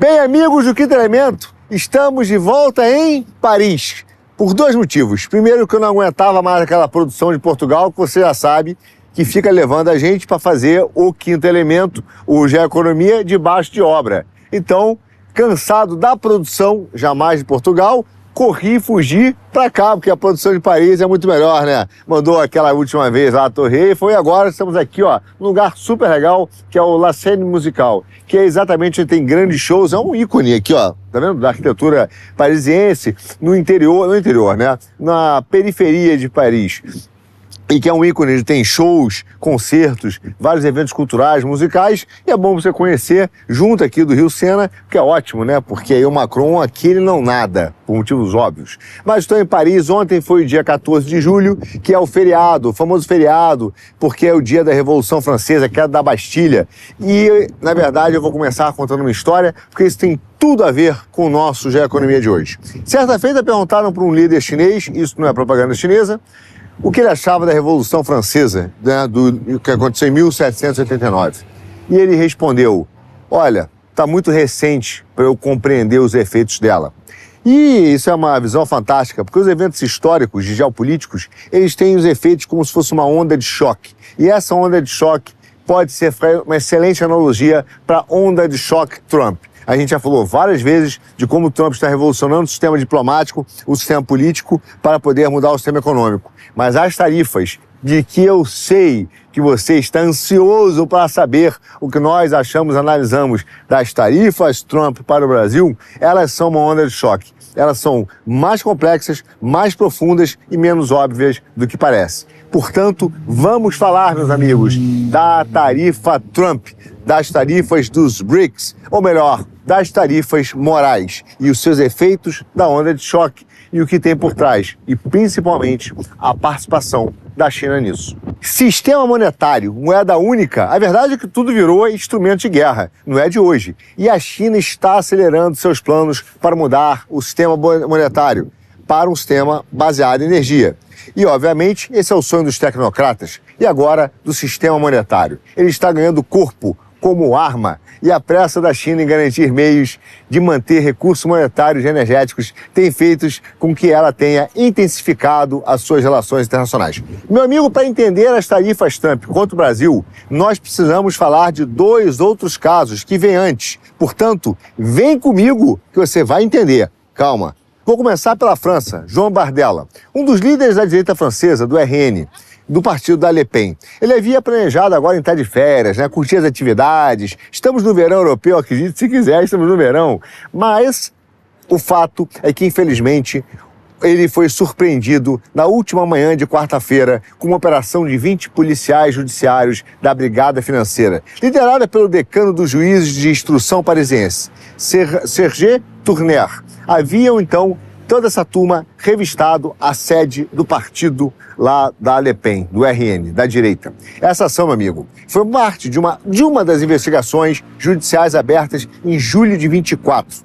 Bem, amigos do Quinto Elemento, estamos de volta em Paris, por dois motivos. Primeiro, que eu não aguentava mais aquela produção de Portugal, que você já sabe, que fica levando a gente para fazer o Quinto Elemento, o Geoeconomia, debaixo de obra. Então, cansado da produção, jamais de Portugal, corri e fugi para cá, porque a produção de Paris é muito melhor, né? Mandou aquela última vez lá a Torre Eiffel e agora estamos aqui, ó, num lugar super legal, que é o La Seine Musical, que é exatamente onde tem grandes shows, é um ícone aqui, ó, tá vendo? Da arquitetura parisiense, no interior, né? Na periferia de Paris. E que é um ícone, ele tem shows, concertos, vários eventos culturais, musicais, e é bom você conhecer junto aqui do Rio Sena, que é ótimo, né? Porque aí o Macron aqui ele não nada, por motivos óbvios. Mas estou em Paris, ontem foi o dia 14 de julho, que é o feriado, o famoso feriado, porque é o dia da Revolução Francesa, que é da Bastilha. E, na verdade, eu vou começar contando uma história, porque isso tem tudo a ver com o nosso Geoeconomia de hoje. Certa feita perguntaram para um líder chinês, isso não é propaganda chinesa, o que ele achava da Revolução Francesa, né, do que aconteceu em 1789. E ele respondeu, olha, está muito recente para eu compreender os efeitos dela. E isso é uma visão fantástica, porque os eventos históricos e geopolíticos, eles têm os efeitos como se fosse uma onda de choque. E essa onda de choque pode ser uma excelente analogia para a onda de choque Trump. A gente já falou várias vezes de como o Trump está revolucionando o sistema diplomático, o sistema político, para poder mudar o sistema econômico. Mas as tarifas, de que eu sei que você está ansioso para saber o que nós achamos, analisamos das tarifas Trump para o Brasil, elas são uma onda de choque. Elas são mais complexas, mais profundas e menos óbvias do que parece. Portanto, vamos falar, meus amigos, da tarifa Trump, das tarifas dos BRICS, ou melhor, das tarifas morais e os seus efeitos da onda de choque e o que tem por trás, e principalmente a participação da China nisso. Sistema monetário, moeda única, a verdade é que tudo virou instrumento de guerra, não é de hoje. E a China está acelerando seus planos para mudar o sistema monetário para um sistema baseado em energia. E, obviamente, esse é o sonho dos tecnocratas e agora do sistema monetário. Ele está ganhando corpo como arma e a pressa da China em garantir meios de manter recursos monetários e energéticos tem feito com que ela tenha intensificado as suas relações internacionais. Meu amigo, para entender as tarifas Trump contra o Brasil, nós precisamos falar de dois outros casos que vêm antes. Portanto, vem comigo que você vai entender. Calma. Vou começar pela França, João Bardella, um dos líderes da direita francesa, do RN, do partido da Le Pen. Ele havia planejado agora em estar de férias, né, curtir as atividades. Estamos no verão europeu, acredite se quiser, estamos no verão. Mas o fato é que, infelizmente, ele foi surpreendido na última manhã de quarta-feira com uma operação de 20 policiais judiciários da Brigada Financeira, liderada pelo decano dos juízes de instrução parisiense, Serge Tournaire. Haviam, então, toda essa turma revistado a sede do partido lá da Le Pen, do RN, da direita. Essa ação, meu amigo, foi parte de uma das investigações judiciais abertas em julho de 24,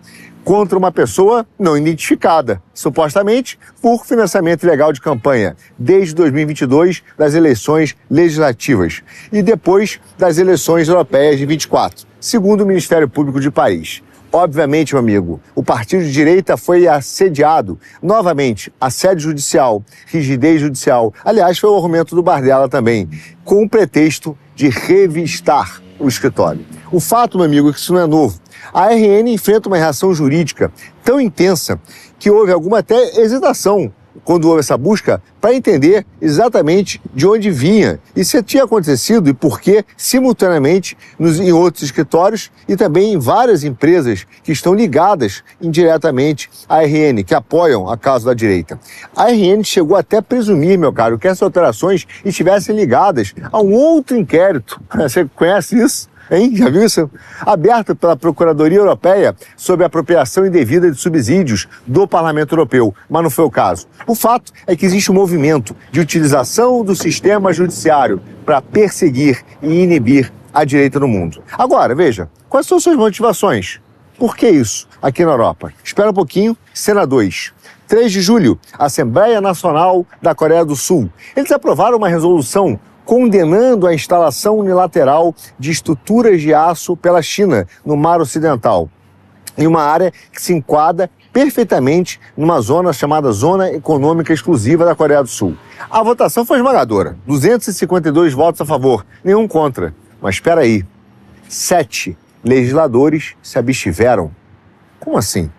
contra uma pessoa não identificada, supostamente por financiamento ilegal de campanha, desde 2022, das eleições legislativas e depois das eleições europeias de 24, segundo o Ministério Público de Paris. Obviamente, meu amigo, o partido de direita foi assediado. Novamente, assédio judicial, rigidez judicial. Aliás, foi o argumento do Bardella também, com o pretexto de revistar o escritório. O fato, meu amigo, é que isso não é novo. A RN enfrenta uma reação jurídica tão intensa que houve alguma até hesitação quando houve essa busca para entender exatamente de onde vinha e se tinha acontecido e por que simultaneamente em outros escritórios e também em várias empresas que estão ligadas indiretamente à RN, que apoiam a causa da direita. A RN chegou até a presumir, meu caro, que essas operações estivessem ligadas a um outro inquérito. Você conhece isso? Hein? Já viu isso? Aberto pela Procuradoria Europeia sobre a apropriação indevida de subsídios do Parlamento Europeu, mas não foi o caso. O fato é que existe um movimento de utilização do sistema judiciário para perseguir e inibir a direita no mundo. Agora, veja, quais são suas motivações? Por que isso aqui na Europa? Espera um pouquinho, cena 2. 3 de julho, Assembleia Nacional da Coreia do Sul. Eles aprovaram uma resolução condenando a instalação unilateral de estruturas de aço pela China no Mar Ocidental. em uma área que se enquadra perfeitamente numa zona chamada Zona Econômica Exclusiva da Coreia do Sul. A votação foi esmagadora, 252 votos a favor, nenhum contra. Mas espera aí, 7 legisladores se abstiveram. Como assim?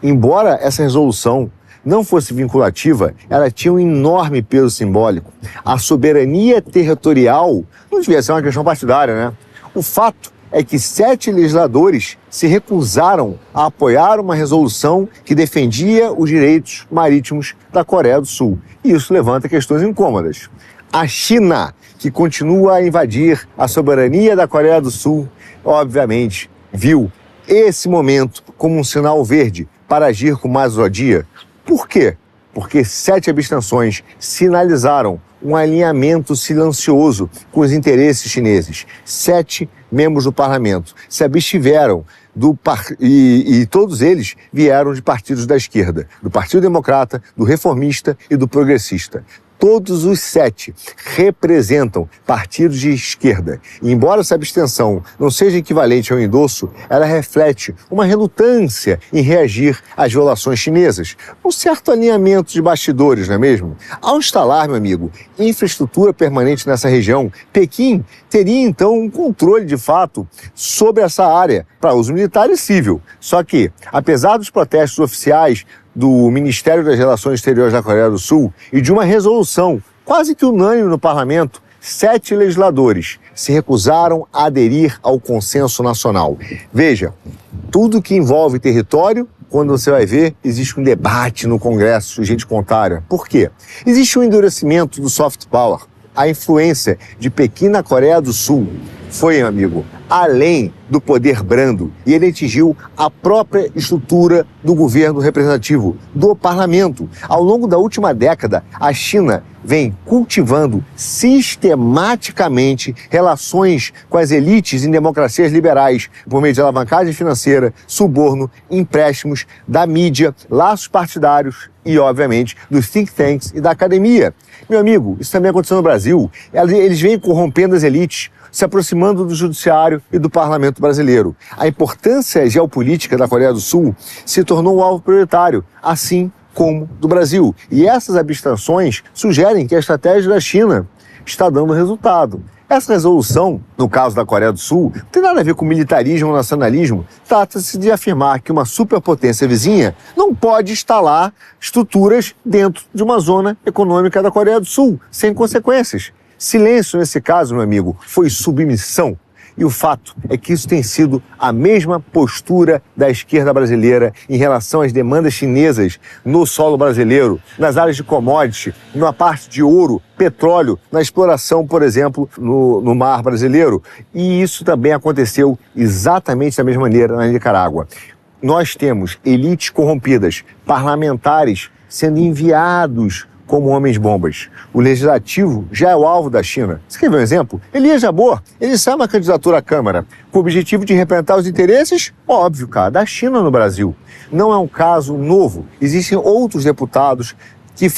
Embora essa resolução não fosse vinculativa, ela tinha um enorme peso simbólico. A soberania territorial não devia ser uma questão partidária, né? O fato é que 7 legisladores se recusaram a apoiar uma resolução que defendia os direitos marítimos da Coreia do Sul. E isso levanta questões incômodas. A China, que continua a invadir a soberania da Coreia do Sul, obviamente viu esse momento como um sinal verde para agir com mais ousadia. Por quê? Porque 7 abstenções sinalizaram um alinhamento silencioso com os interesses chineses. 7 membros do parlamento se abstiveram e todos eles vieram de partidos da esquerda, do Partido Democrata, do Reformista e do Progressista. Todos os 7 representam partidos de esquerda. E embora essa abstenção não seja equivalente ao endosso, ela reflete uma relutância em reagir às violações chinesas. Um certo alinhamento de bastidores, não é mesmo? Ao instalar, meu amigo, infraestrutura permanente nessa região, Pequim teria então um controle de fato sobre essa área para uso militar e civil. Só que, apesar dos protestos oficiais do Ministério das Relações Exteriores da Coreia do Sul e de uma resolução quase que unânime no parlamento, 7 legisladores se recusaram a aderir ao consenso nacional. Veja, tudo que envolve território, quando você vai ver, existe um debate no Congresso de gente contrária. Por quê? Existe um endurecimento do soft power. A influência de Pequim na Coreia do Sul foi, meu amigo, além do poder brando, e ele atingiu a própria estrutura do governo representativo, do parlamento. Ao longo da última década, a China vem cultivando sistematicamente relações com as elites em democracias liberais por meio de alavancagem financeira, suborno, empréstimos, da mídia, laços partidários e, obviamente, dos think tanks e da academia. Meu amigo, isso também aconteceu no Brasil. Eles vêm corrompendo as elites, se aproximando do judiciário e do parlamento brasileiro. A importância geopolítica da Coreia do Sul se tornou um alvo prioritário, assim como do Brasil. E essas abstenções sugerem que a estratégia da China está dando resultado. Essa resolução, no caso da Coreia do Sul, não tem nada a ver com militarismo ou nacionalismo. Trata-se de afirmar que uma superpotência vizinha não pode instalar estruturas dentro de uma zona econômica da Coreia do Sul, sem consequências. Silêncio, nesse caso, meu amigo, foi submissão. E o fato é que isso tem sido a mesma postura da esquerda brasileira em relação às demandas chinesas no solo brasileiro, nas áreas de commodity, na parte de ouro, petróleo, na exploração, por exemplo, no mar brasileiro. E isso também aconteceu exatamente da mesma maneira na Nicarágua. Nós temos elites corrompidas, parlamentares sendo enviados como homens-bombas. O legislativo já é o alvo da China. Você quer ver um exemplo? Elias Jabor, ele sai uma candidatura à Câmara com o objetivo de representar os interesses, óbvio, cara, da China no Brasil. Não é um caso novo. Existem outros deputados que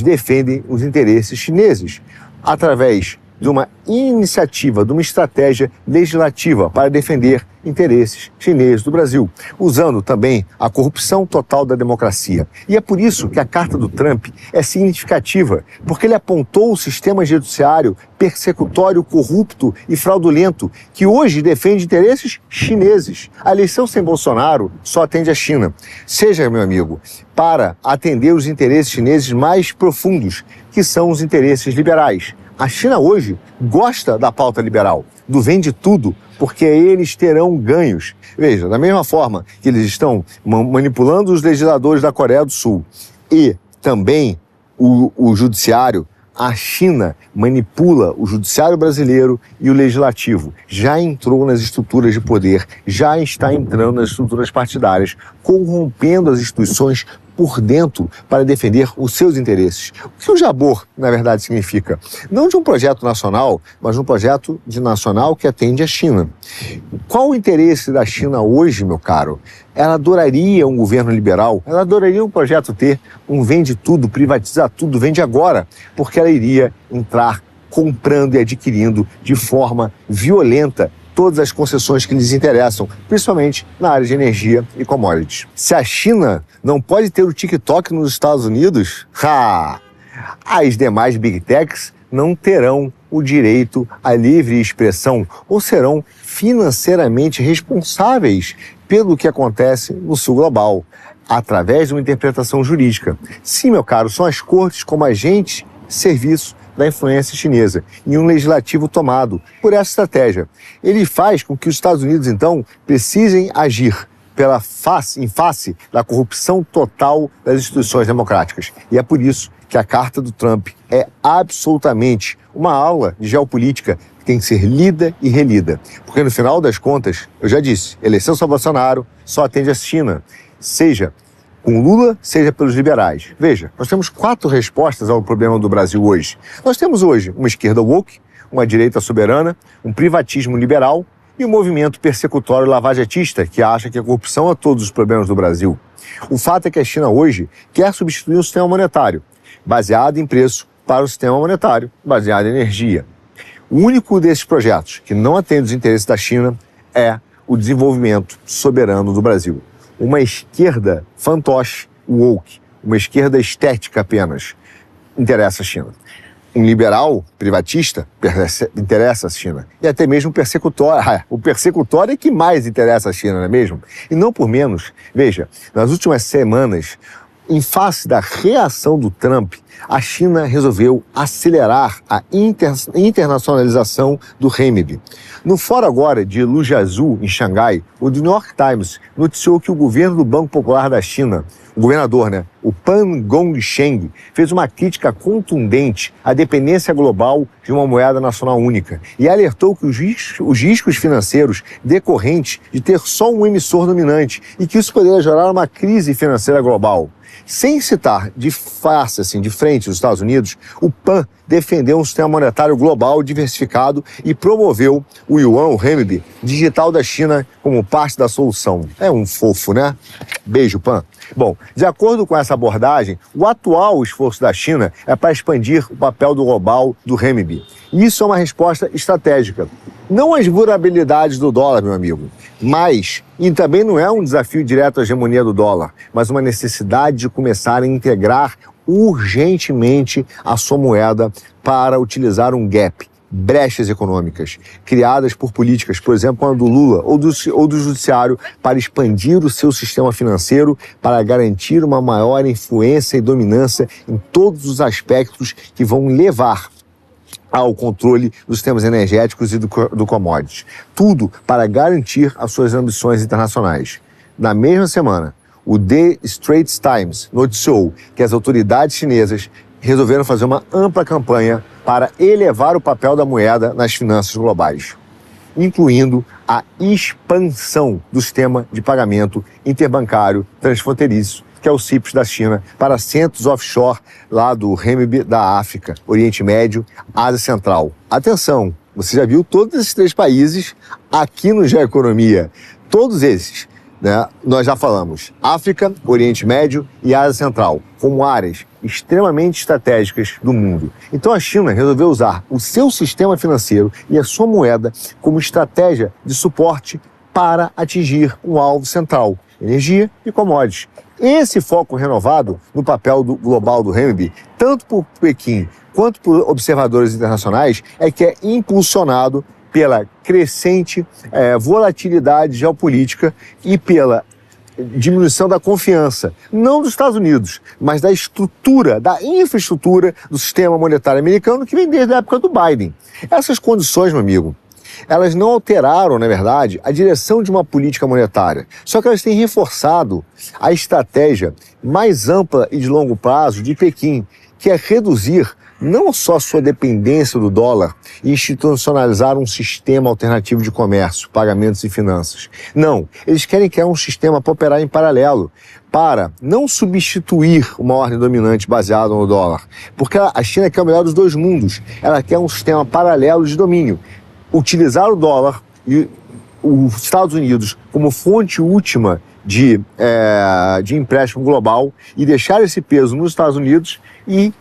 defendem os interesses chineses através de uma iniciativa, de uma estratégia legislativa para defender interesses chineses do Brasil, usando também a corrupção total da democracia. E é por isso que a carta do Trump é significativa, porque ele apontou o sistema judiciário persecutório, corrupto e fraudulento, que hoje defende interesses chineses. A eleição sem Bolsonaro só atende a China. Seja, meu amigo, para atender os interesses chineses mais profundos, que são os interesses liberais. A China hoje gosta da pauta liberal, do vende tudo, porque eles terão ganhos. Veja, da mesma forma que eles estão manipulando os legisladores da Coreia do Sul e também o judiciário, a China manipula o judiciário brasileiro e o legislativo. Já entrou nas estruturas de poder, já está entrando nas estruturas partidárias, corrompendo as instituições por dentro para defender os seus interesses. O que o Jabor, na verdade, significa? Não de um projeto nacional, mas de um projeto nacional que atende a China. Qual o interesse da China hoje, meu caro? Ela adoraria um governo liberal, ela adoraria um projeto ter um vende tudo, privatiza tudo, vende agora, porque ela iria entrar comprando e adquirindo de forma violenta todas as concessões que lhes interessam, principalmente na área de energia e commodities. Se a China não pode ter o TikTok nos Estados Unidos, as demais Big Techs não terão o direito à livre expressão ou serão financeiramente responsáveis pelo que acontece no sul global, através de uma interpretação jurídica. Sim, meu caro, são as cortes como agentes de serviço da influência chinesa e um legislativo tomado por essa estratégia. Ele faz com que os Estados Unidos, então, precisem agir em face da corrupção total das instituições democráticas. E é por isso que a carta do Trump é absolutamente uma aula de geopolítica que tem que ser lida e relida. Porque no final das contas, eu já disse, eleição só Bolsonaro só atende a China, seja com Lula, seja pelos liberais. Veja, nós temos 4 respostas ao problema do Brasil hoje. Nós temos hoje uma esquerda woke, uma direita soberana, um privatismo liberal e um movimento persecutório lavajatista que acha que a corrupção é todos os problemas do Brasil. O fato é que a China hoje quer substituir o sistema monetário, baseado em preço, para o sistema monetário, baseado em energia. O único desses projetos que não atende os interesses da China é o desenvolvimento soberano do Brasil. Uma esquerda fantoche, woke, uma esquerda estética apenas, interessa a China. Um liberal privatista interessa a China. E até mesmo o persecutório é que mais interessa a China, não é mesmo? E não por menos. Veja, nas últimas semanas, em face da reação do Trump, a China resolveu acelerar a internacionalização do renminbi. No fórum agora de Lujiazhu, em Xangai, o New York Times noticiou que o governo do Banco Popular da China, o governador, o Pan Gongsheng, fez uma crítica contundente à dependência global de uma moeda nacional única e alertou que os riscos financeiros decorrentes de ter só um emissor dominante e que isso poderia gerar uma crise financeira global. Sem citar de frente os Estados Unidos, o PAN defendeu um sistema monetário global diversificado e promoveu o yuan, o renminbi, digital da China como parte da solução. É um fofo, né? Beijo, PAN. Bom, de acordo com essa abordagem, o atual esforço da China é para expandir o papel do global do renminbi. Isso é uma resposta estratégica. Não às vulnerabilidades do dólar, meu amigo, e também não é um desafio direto à hegemonia do dólar, mas uma necessidade de começar a integrar urgentemente a sua moeda para utilizar um gap, brechas econômicas, criadas por políticas, por exemplo, a do Lula ou do Judiciário, para expandir o seu sistema financeiro, para garantir uma maior influência e dominância em todos os aspectos que vão levar ao controle dos sistemas energéticos e do commodities. Tudo para garantir as suas ambições internacionais. Na mesma semana, o The Straits Times noticiou que as autoridades chinesas resolveram fazer uma ampla campanha para elevar o papel da moeda nas finanças globais, incluindo a expansão do sistema de pagamento interbancário transfronteiriço, que é o CIPS da China, para centros offshore lá do renminbi da África, Oriente Médio, Ásia Central. Atenção, você já viu todos esses 3 países aqui no Geoeconomia. Todos esses, né, nós já falamos, África, Oriente Médio e Ásia Central, como áreas extremamente estratégicas do mundo. Então a China resolveu usar o seu sistema financeiro e a sua moeda como estratégia de suporte para atingir um alvo central, energia e commodities. Esse foco renovado no papel global do renminbi, tanto por Pequim quanto por observadores internacionais, é que é impulsionado pela crescente volatilidade geopolítica e pela diminuição da confiança, não dos Estados Unidos, mas da estrutura, da infraestrutura do sistema monetário americano que vem desde a época do Biden. Essas condições, meu amigo, elas não alteraram, na verdade, a direção de uma política monetária. Só que elas têm reforçado a estratégia mais ampla e de longo prazo de Pequim, que é reduzir não só sua dependência do dólar e institucionalizar um sistema alternativo de comércio, pagamentos e finanças. Não, eles querem criar um sistema para operar em paralelo, para não substituir uma ordem dominante baseada no dólar. Porque a China quer o melhor dos 2 mundos. Ela quer um sistema paralelo de domínio. Utilizar o dólar e os Estados Unidos como fonte última de empréstimo global e deixar esse peso nos Estados Unidos e,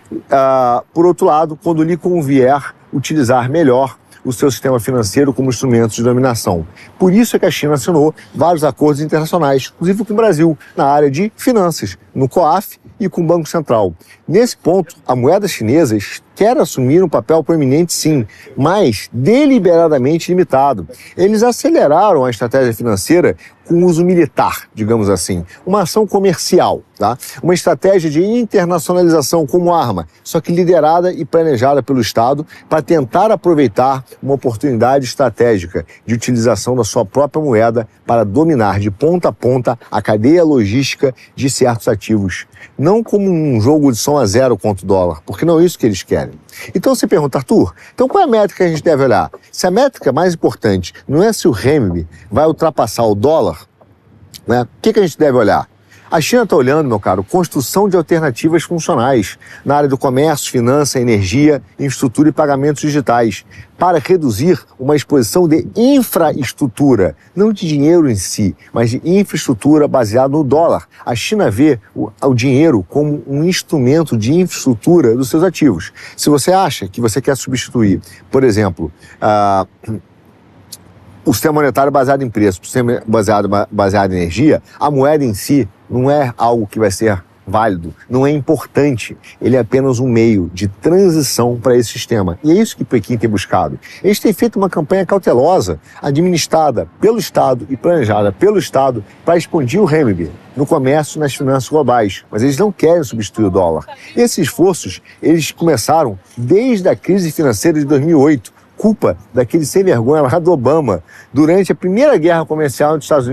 por outro lado, quando lhe convier, utilizar melhor o seu sistema financeiro como instrumento de dominação. Por isso é que a China assinou vários acordos internacionais, inclusive com o Brasil, na área de finanças, no COAF e com o Banco Central. Nesse ponto, a moeda chinesa quer assumir um papel proeminente, sim, mas deliberadamente limitado. Eles aceleraram a estratégia financeira com uso militar, digamos assim, uma ação comercial, tá? Uma estratégia de internacionalização como arma, só que liderada e planejada pelo Estado para tentar aproveitar uma oportunidade estratégica de utilização da sua própria moeda para dominar de ponta a ponta a cadeia logística de certos ativos. Não como um jogo de soma zero contra o dólar, porque não é isso que eles querem. Então você pergunta, Arthur, então qual é a métrica que a gente deve olhar? Se a métrica mais importante não é se o renminbi vai ultrapassar o dólar, né? O que a gente deve olhar? A China está olhando, meu caro, construção de alternativas funcionais na área do comércio, finança, energia, infraestrutura e pagamentos digitais, para reduzir uma exposição de infraestrutura, não de dinheiro em si, mas de infraestrutura baseada no dólar. A China vê o dinheiro como um instrumento de infraestrutura dos seus ativos. Se você acha que você quer substituir, por exemplo, o sistema monetário baseado em preço, o sistema baseado em energia, a moeda em si não é algo que vai ser válido, não é importante. Ele é apenas um meio de transição para esse sistema. E é isso que Pequim tem buscado. Eles têm feito uma campanha cautelosa, administrada pelo Estado e planejada pelo Estado para expandir o renminbi no comércio e nas finanças globais. Mas eles não querem substituir o dólar. Esses esforços, eles começaram desde a crise financeira de 2008, culpa daquele sem vergonha lá do Obama, durante a primeira guerra comercial entre Estados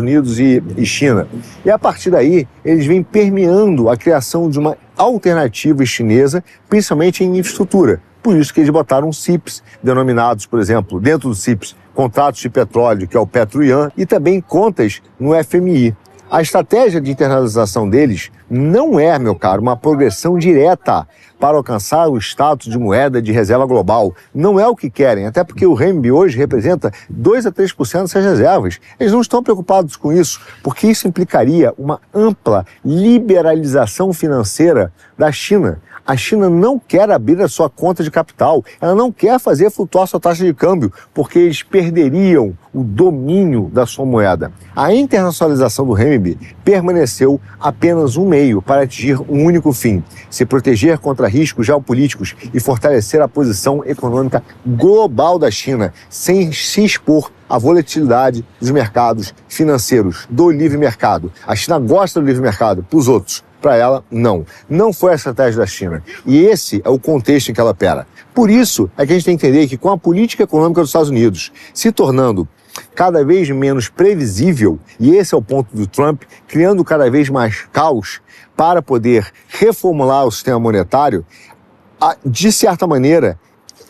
Unidos e China. E a partir daí, eles vêm permeando a criação de uma alternativa chinesa, principalmente em infraestrutura. Por isso que eles botaram CIPs, denominados, por exemplo, dentro do CIPs, contratos de petróleo, que é o Petro-Yuan, e também contas no FMI. A estratégia de internacionalização deles não é, meu caro, uma progressão direta para alcançar o status de moeda de reserva global. Não é o que querem, até porque o renminbi hoje representa 2 a 3% das suas reservas. Eles não estão preocupados com isso, porque isso implicaria uma ampla liberalização financeira da China. A China não quer abrir a sua conta de capital, ela não quer fazer flutuar sua taxa de câmbio, porque eles perderiam o domínio da sua moeda. A internacionalização do renminbi permaneceu apenas um meio para atingir um único fim: se proteger contra riscos geopolíticos e fortalecer a posição econômica global da China, sem se expor à volatilidade dos mercados financeiros, do livre mercado. A China gosta do livre mercado, para os outros. Para ela, não. Não foi a estratégia da China. E esse é o contexto em que ela opera. Por isso é que a gente tem que entender que com a política econômica dos Estados Unidos se tornando cada vez menos previsível, e esse é o ponto do Trump, criando cada vez mais caos para poder reformular o sistema monetário, de certa maneira,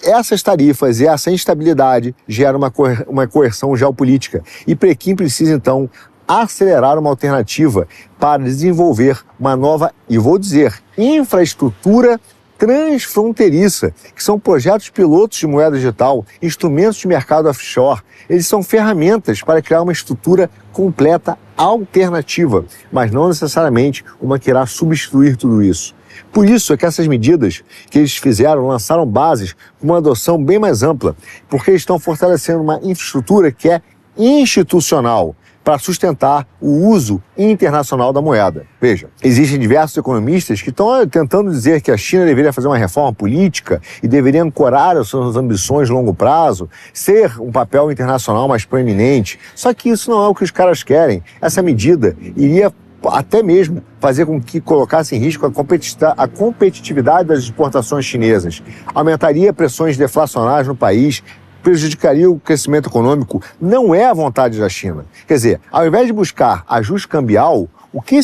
essas tarifas e essa instabilidade geram uma coerção geopolítica. E Pequim precisa, então, acelerar uma alternativa para desenvolver uma nova, e vou dizer, infraestrutura transfronteiriça, que são projetos pilotos de moeda digital, instrumentos de mercado offshore. Eles são ferramentas para criar uma estrutura completa alternativa, mas não necessariamente uma que irá substituir tudo isso. Por isso é que essas medidas que eles fizeram lançaram bases com uma adoção bem mais ampla, porque eles estão fortalecendo uma infraestrutura que é institucional, para sustentar o uso internacional da moeda. Veja, existem diversos economistas que estão tentando dizer que a China deveria fazer uma reforma política e deveria ancorar as suas ambições de longo prazo, ser um papel internacional mais proeminente. Só que isso não é o que os caras querem. Essa medida iria até mesmo fazer com que colocasse em risco a competitividade das exportações chinesas, aumentaria pressões deflacionárias no país, prejudicaria o crescimento econômico. Não é a vontade da China. Quer dizer, ao invés de buscar ajuste cambial, o que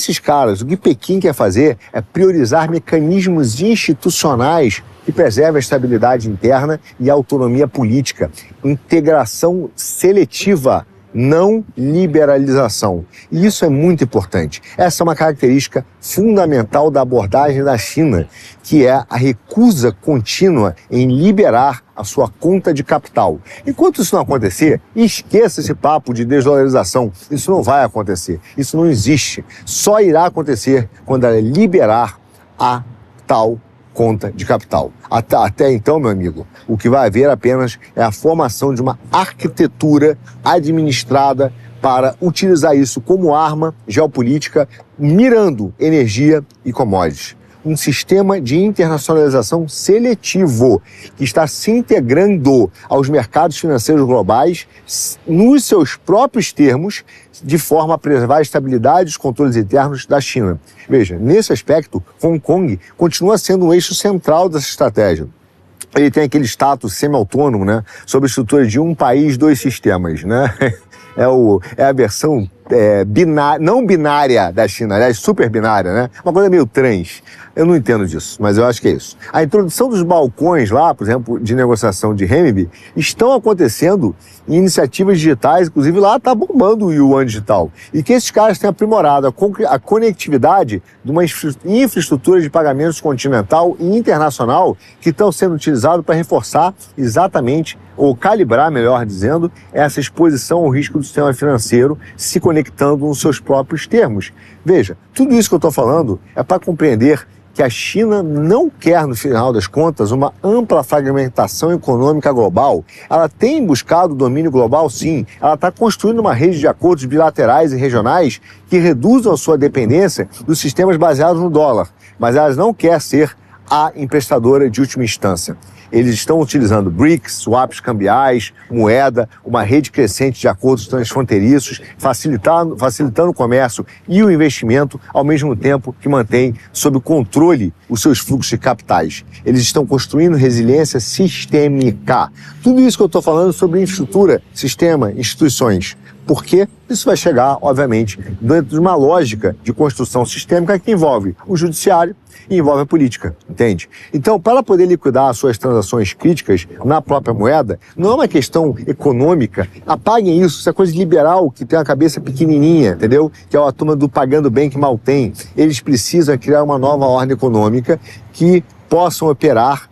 Pequim quer fazer é priorizar mecanismos institucionais que preservem a estabilidade interna e a autonomia política, integração seletiva, não liberalização. E isso é muito importante. Essa é uma característica fundamental da abordagem da China, que é a recusa contínua em liberar a sua conta de capital. Enquanto isso não acontecer, esqueça esse papo de desdolarização. Isso não vai acontecer. Isso não existe. Só irá acontecer quando ela liberar a tal conta de capital. Até então, meu amigo, o que vai haver apenas é a formação de uma arquitetura administrada para utilizar isso como arma geopolítica, mirando energia e commodities. Um sistema de internacionalização seletivo que está se integrando aos mercados financeiros globais nos seus próprios termos, de forma a preservar a estabilidade e os controles internos da China. Veja, nesse aspecto, Hong Kong continua sendo um eixo central dessa estratégia. Ele tem aquele status semi-autônomo, né, sob a estrutura de um país, dois sistemas, né? É a versão não binária da China, aliás, super binária, né? Uma coisa meio trans. Eu não entendo disso, mas eu acho que é isso. A introdução dos balcões lá, por exemplo, de negociação de renminbi, estão acontecendo em iniciativas digitais, inclusive lá está bombando o yuan digital. E que esses caras têm aprimorado a conectividade de uma infraestrutura de pagamentos continental e internacional que estão sendo utilizados para reforçar exatamente, ou calibrar, melhor dizendo, essa exposição ao risco do sistema financeiro se conectando nos seus próprios termos. Veja, tudo isso que eu estou falando é para compreender que a China não quer, no final das contas, uma ampla fragmentação econômica global. Ela tem buscado o domínio global, sim. Ela está construindo uma rede de acordos bilaterais e regionais que reduzam a sua dependência dos sistemas baseados no dólar. Mas ela não quer ser a emprestadora de última instância. Eles estão utilizando BRICS, swaps cambiais, moeda, uma rede crescente de acordos transfronteiriços, facilitando o comércio e o investimento, ao mesmo tempo que mantém sob controle os seus fluxos de capitais. Eles estão construindo resiliência sistêmica. Tudo isso que eu estou falando sobre infraestrutura, sistema, instituições. Porque isso vai chegar, obviamente, dentro de uma lógica de construção sistêmica que envolve o judiciário e envolve a política, entende? Então, para poder liquidar as suas transações críticas na própria moeda, não é uma questão econômica. Apaguem isso é coisa de liberal que tem uma cabeça pequenininha, entendeu? Que é a turma do pagando bem que mal tem. Eles precisam criar uma nova ordem econômica que possam operar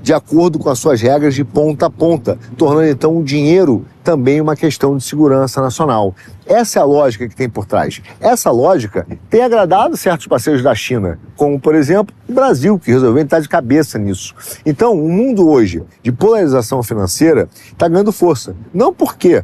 de acordo com as suas regras de ponta a ponta, tornando então o dinheiro também uma questão de segurança nacional. Essa é a lógica que tem por trás. Essa lógica tem agradado certos parceiros da China, como, por exemplo, o Brasil, que resolveu entrar de cabeça nisso. Então, o mundo hoje de polarização financeira está ganhando força. Não porque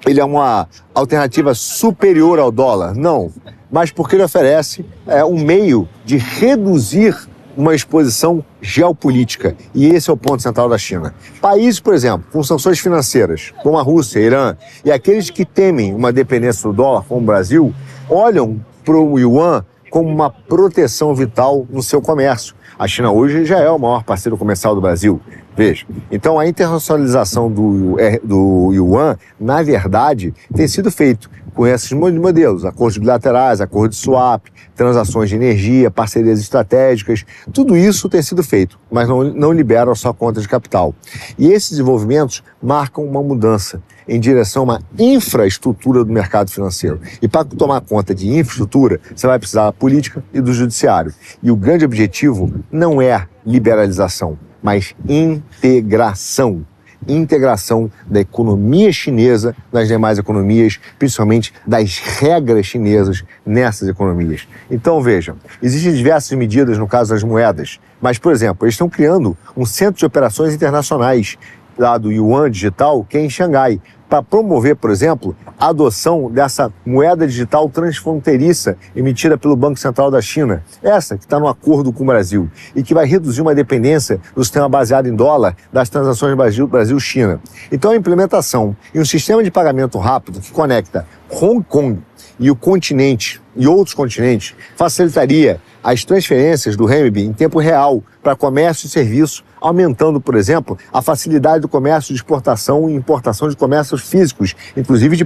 ele é uma alternativa superior ao dólar, não, mas porque ele oferece um meio de reduzir uma exposição geopolítica. E esse é o ponto central da China. Países, por exemplo, com sanções financeiras, como a Rússia, Irã, e aqueles que temem uma dependência do dólar, como o Brasil, olham para o yuan como uma proteção vital no seu comércio. A China hoje já é o maior parceiro comercial do Brasil. Veja, então a internacionalização do yuan, na verdade, tem sido feito com esses modelos, acordos bilaterais, acordos de swap, transações de energia, parcerias estratégicas, tudo isso tem sido feito, mas não libera a sua conta de capital. E esses desenvolvimentos marcam uma mudança em direção a uma infraestrutura do mercado financeiro. E para tomar conta de infraestrutura, você vai precisar da política e do judiciário. E o grande objetivo não é liberalização, mas integração. Integração da economia chinesa nas demais economias, principalmente das regras chinesas nessas economias. Então, vejam, existem diversas medidas no caso das moedas, mas, por exemplo, eles estão criando um centro de operações internacionais lá do Yuan Digital, que é em Xangai, para promover, por exemplo, a adoção dessa moeda digital transfronteiriça emitida pelo Banco Central da China, essa que está no acordo com o Brasil e que vai reduzir uma dependência do sistema baseado em dólar das transações Brasil-China. Então, a implementação em um sistema de pagamento rápido que conecta Hong Kong e o continente e outros continentes facilitaria as transferências do renminbi em tempo real para comércio e serviço, aumentando, por exemplo, a facilidade do comércio de exportação e importação de comércios físicos, inclusive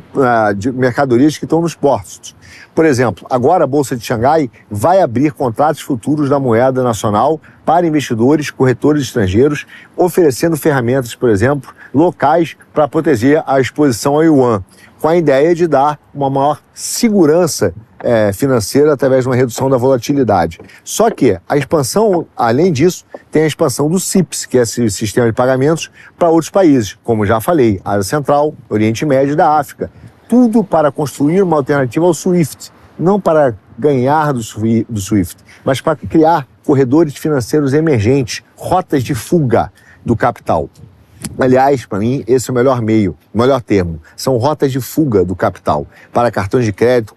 de mercadorias que estão nos portos. Por exemplo, agora a Bolsa de Xangai vai abrir contratos futuros da moeda nacional para investidores, corretores estrangeiros, oferecendo ferramentas, por exemplo, locais para proteger a exposição ao yuan, com a ideia de dar uma maior segurança financeira através de uma redução da volatilidade. Só que a expansão, além disso, tem a expansão do CIPS, que é esse sistema de pagamentos, para outros países, como já falei, Ásia Central, Oriente Médio e da África. Tudo para construir uma alternativa ao SWIFT, não para ganhar do SWIFT, mas para criar corredores financeiros emergentes, rotas de fuga do capital. Aliás, para mim, esse é o melhor meio, o melhor termo. São rotas de fuga do capital para cartões de crédito,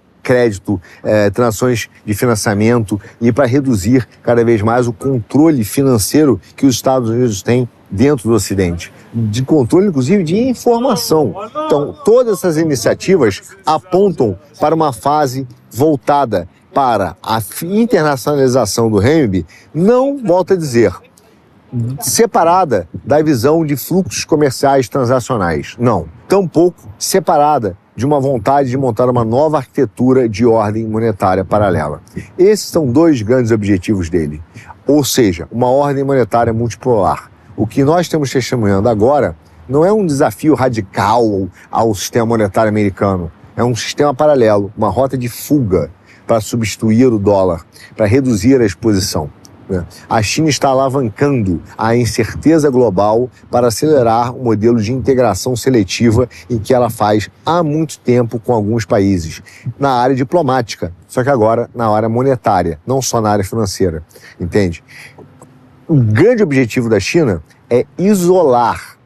transações de financiamento e para reduzir cada vez mais o controle financeiro que os Estados Unidos têm dentro do Ocidente, de controle, inclusive, de informação. Então, todas essas iniciativas apontam para uma fase voltada para a internacionalização do renminbi, não, volto a dizer, separada da visão de fluxos comerciais transacionais. Não, tampouco separada de uma vontade de montar uma nova arquitetura de ordem monetária paralela. Esses são dois grandes objetivos dele. Ou seja, uma ordem monetária multipolar. O que nós estamos testemunhando agora não é um desafio radical ao sistema monetário americano. É um sistema paralelo, uma rota de fuga para substituir o dólar, para reduzir a exposição. A China está alavancando a incerteza global para acelerar o modelo de integração seletiva em que ela faz há muito tempo com alguns países, na área diplomática, só que agora na área monetária, não só na área financeira, entende? O grande objetivo da China é isolar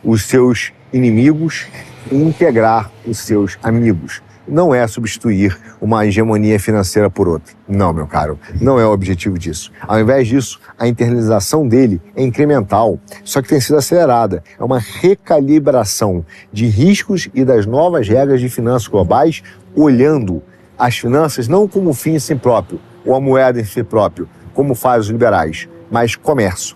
os seus inimigos e integrar os seus amigos. Não é substituir uma hegemonia financeira por outra. Não, meu caro, não é o objetivo disso. Ao invés disso, a internalização dele é incremental, só que tem sido acelerada. É uma recalibração de riscos e das novas regras de finanças globais, olhando as finanças não como fim em si próprio, ou a moeda em si próprio, como fazem os liberais, mas comércio.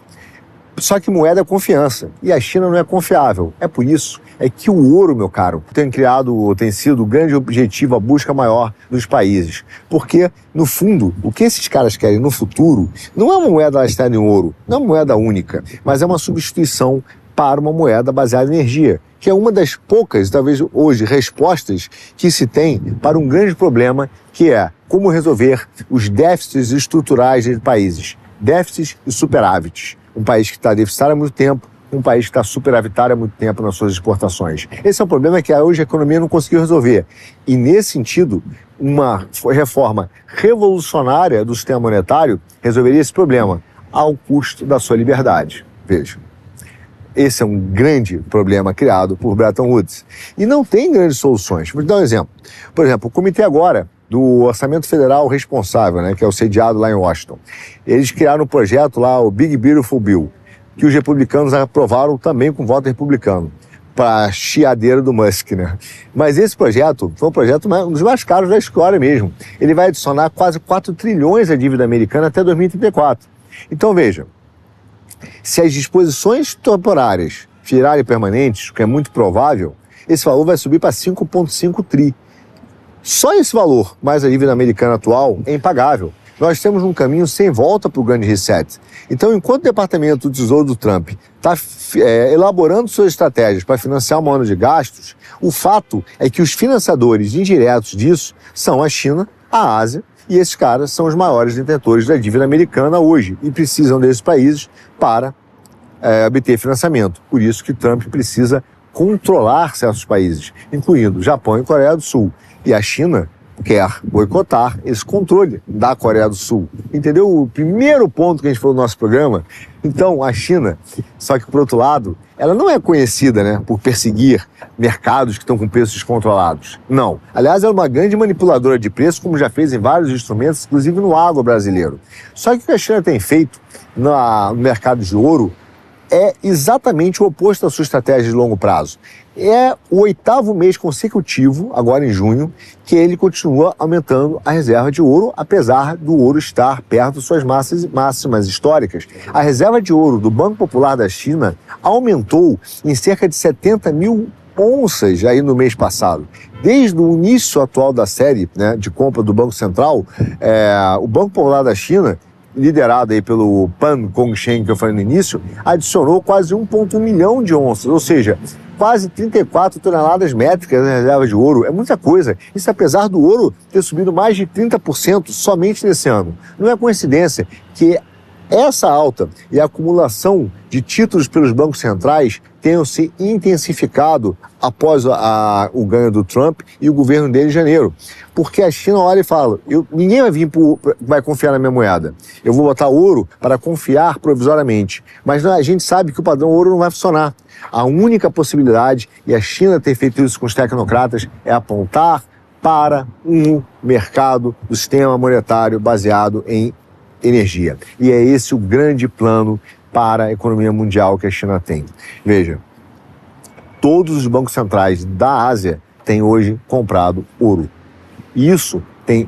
Só que moeda é confiança, e a China não é confiável. É por isso que o ouro, meu caro, tem sido o grande objetivo, a busca maior dos países. Porque, no fundo, o que esses caras querem no futuro não é uma moeda listada em ouro, não é uma moeda única, mas é uma substituição para uma moeda baseada em energia, que é uma das poucas, talvez hoje, respostas que se tem para um grande problema, que é como resolver os déficits estruturais de países, déficits e superávites. Um país que está deficitário há muito tempo, um país que está superavitário há muito tempo nas suas exportações. Esse é o problema que hoje a economia não conseguiu resolver. E, nesse sentido, uma reforma revolucionária do sistema monetário resolveria esse problema, ao custo da sua liberdade. Veja, esse é um grande problema criado por Bretton Woods. E não tem grandes soluções. Vou te dar um exemplo. Por exemplo, o comitê agora do Orçamento Federal responsável, que é o sediado lá em Washington. Eles criaram um projeto lá, o Big Beautiful Bill, que os republicanos aprovaram também com voto republicano, para a chiadeira do Musk, Mas esse projeto foi um dos mais caros da história mesmo. Ele vai adicionar quase 4 trilhões à dívida americana até 2034. Então, veja, se as disposições temporárias virarem permanentes, o que é muito provável, esse valor vai subir para 5,5 tri. Só esse valor, mais a dívida americana atual, é impagável. Nós temos um caminho sem volta para o grande reset. Então, enquanto o Departamento do Tesouro do Trump está elaborando suas estratégias para financiar uma onda de gastos, o fato é que os financiadores indiretos disso são a China, a Ásia, e esses caras são os maiores detentores da dívida americana hoje e precisam desses países para obter financiamento. Por isso que Trump precisa controlar certos países, incluindo Japão e Coreia do Sul. E a China quer boicotar esse controle da Coreia do Sul. Entendeu o primeiro ponto que a gente falou no nosso programa? Então, a China, só que por outro lado, ela não é conhecida por perseguir mercados que estão com preços descontrolados. Não. Aliás, ela é uma grande manipuladora de preços, como já fez em vários instrumentos, inclusive no agro brasileiro. Só que o que a China tem feito no mercado de ouro é exatamente o oposto da sua estratégia de longo prazo. É o 8º mês consecutivo, agora em junho, que ele continua aumentando a reserva de ouro, apesar do ouro estar perto de suas máximas históricas. A reserva de ouro do Banco Popular da China aumentou em cerca de 70 mil onças aí no mês passado. Desde o início atual da série de compra do Banco Central, o Banco Popular da China, liderado aí pelo Pan Gongshen, que eu falei no início, adicionou quase 1,1 milhão de onças, ou seja, quase 34 toneladas métricas na reserva de ouro. É muita coisa. Isso apesar do ouro ter subido mais de 30% somente nesse ano. Não é coincidência que essa alta e a acumulação de títulos pelos bancos centrais tenham se intensificado após o ganho do Trump e o governo dele em janeiro. Porque a China olha e fala, ninguém vai confiar na minha moeda. Eu vou botar ouro para confiar provisoriamente. Mas a gente sabe que o padrão ouro não vai funcionar. A única possibilidade, e a China ter feito isso com os tecnocratas, é apontar para um mercado do sistema monetário baseado em energia. E é esse o grande plano para a economia mundial que a China tem. Veja, todos os bancos centrais da Ásia têm hoje comprado ouro. E isso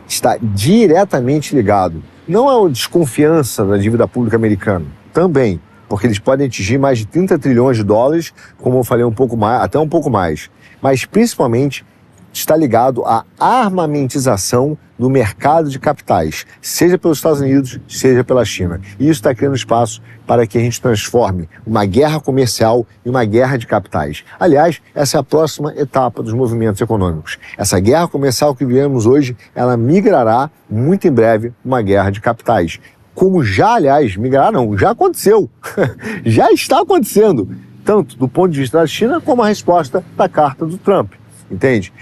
está diretamente ligado, não à desconfiança da dívida pública americana, também, porque eles podem atingir mais de 30 trilhões de dólares, como eu falei um pouco mais, até um pouco mais, mas principalmente está ligado à armamentização do mercado de capitais, seja pelos Estados Unidos, seja pela China. E isso está criando espaço para que a gente transforme uma guerra comercial em uma guerra de capitais. Aliás, essa é a próxima etapa dos movimentos econômicos. Essa guerra comercial que vivemos hoje, ela migrará muito em breve uma guerra de capitais. Como já, aliás, migrar não, já aconteceu. Já está acontecendo, tanto do ponto de vista da China como a resposta da carta do Trump. Entende?